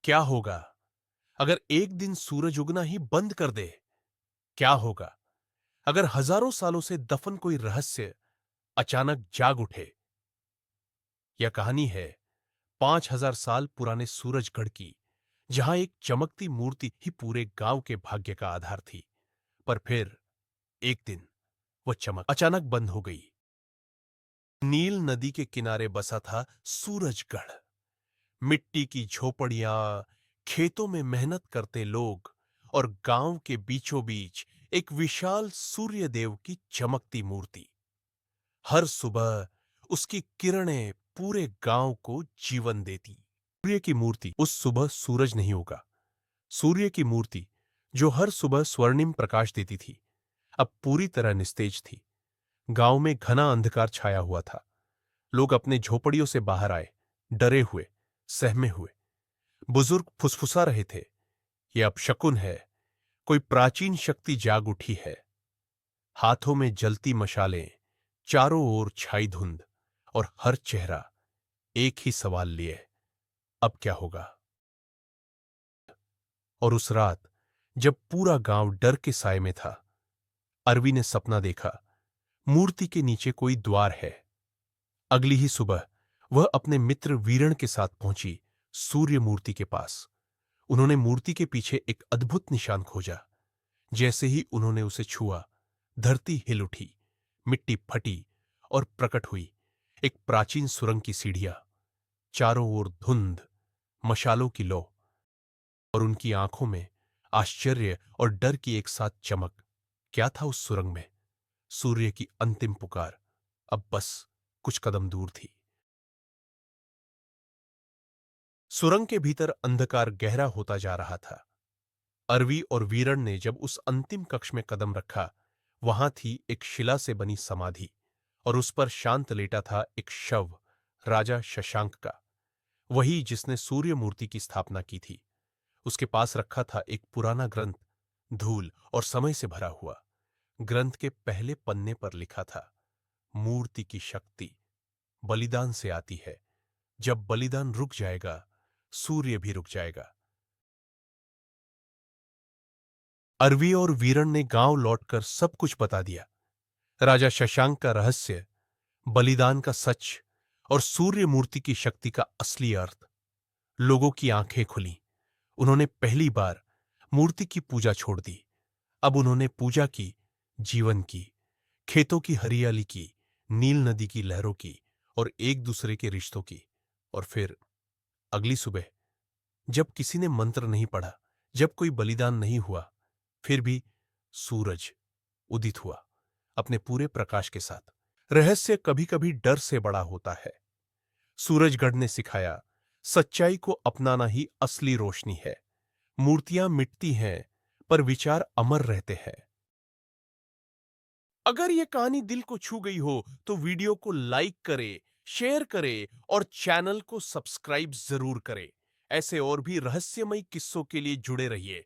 क्या होगा अगर एक दिन सूरज उगना ही बंद कर दे? क्या होगा अगर हजारों सालों से दफन कोई रहस्य अचानक जाग उठे? यह कहानी है 5,000 साल पुराने सूरजगढ़ की, जहां एक चमकती मूर्ति ही पूरे गांव के भाग्य का आधार थी। पर फिर एक दिन वह चमक अचानक बंद हो गई। नील नदी के किनारे बसा था सूरजगढ़। मिट्टी की झोपड़ियां, खेतों में मेहनत करते लोग और गांव के बीचों बीच एक विशाल सूर्य देव की चमकती मूर्ति। हर सुबह उसकी किरणें पूरे गांव को जीवन देती। सूर्य की मूर्ति उस सुबह सूरज नहीं होगा। सूर्य की मूर्ति जो हर सुबह स्वर्णिम प्रकाश देती थी, अब पूरी तरह निस्तेज थी। गांव में घना अंधकार छाया हुआ था। लोग अपने झोपड़ियों से बाहर आए, डरे हुए, सहमे हुए। बुजुर्ग फुसफुसा रहे थे, यह अपशकुन है, कोई प्राचीन शक्ति जाग उठी है। हाथों में जलती मशालें, चारों ओर छाई धुंध, और हर चेहरा एक ही सवाल लिए, अब क्या होगा? और उस रात जब पूरा गांव डर के साए में था, अरवी ने सपना देखा, मूर्ति के नीचे कोई द्वार है। अगली ही सुबह वह अपने मित्र वीरण के साथ पहुंची सूर्य मूर्ति के पास। उन्होंने मूर्ति के पीछे एक अद्भुत निशान खोजा। जैसे ही उन्होंने उसे छुआ, धरती हिल उठी, मिट्टी फटी और प्रकट हुई एक प्राचीन सुरंग की सीढ़ियां। चारों ओर धुंध, मशालों की लौ, और उनकी आंखों में आश्चर्य और डर की एक साथ चमक। क्या था उस सुरंग में? सूर्य की अंतिम पुकार अब बस कुछ कदम दूर थी। सुरंग के भीतर अंधकार गहरा होता जा रहा था। अरवी और वीरण ने जब उस अंतिम कक्ष में कदम रखा, वहां थी एक शिला से बनी समाधि, और उस पर शांत लेटा था एक शव, राजा शशांक का, वही जिसने सूर्य मूर्ति की स्थापना की थी। उसके पास रखा था एक पुराना ग्रंथ, धूल और समय से भरा हुआ। ग्रंथ के पहले पन्ने पर लिखा था, मूर्ति की शक्ति बलिदान से आती है। जब बलिदान रुक जाएगा, सूर्य भी रुक जाएगा। अरवी और वीरण ने गांव लौटकर सब कुछ बता दिया। राजा शशांक का रहस्य, बलिदान का सच और सूर्य मूर्ति की शक्ति का असली अर्थ। लोगों की आंखें खुली। उन्होंने पहली बार मूर्ति की पूजा छोड़ दी। अब उन्होंने पूजा की, जीवन की, खेतों की हरियाली की, नील नदी की लहरों की, और एक दूसरे के रिश्तों की। और फिर अगली सुबह जब किसी ने मंत्र नहीं पढ़ा, जब कोई बलिदान नहीं हुआ, फिर भी सूरज उदित हुआ अपने पूरे प्रकाश के साथ। रहस्य कभी कभी डर से बड़ा होता है। सूरजगढ़ ने सिखाया, सच्चाई को अपनाना ही असली रोशनी है। मूर्तियां मिटती हैं, पर विचार अमर रहते हैं। अगर यह कहानी दिल को छू गई हो तो वीडियो को लाइक करें, शेयर करें और चैनल को सब्सक्राइब जरूर करें। ऐसे और भी रहस्यमयी किस्सों के लिए जुड़े रहिए।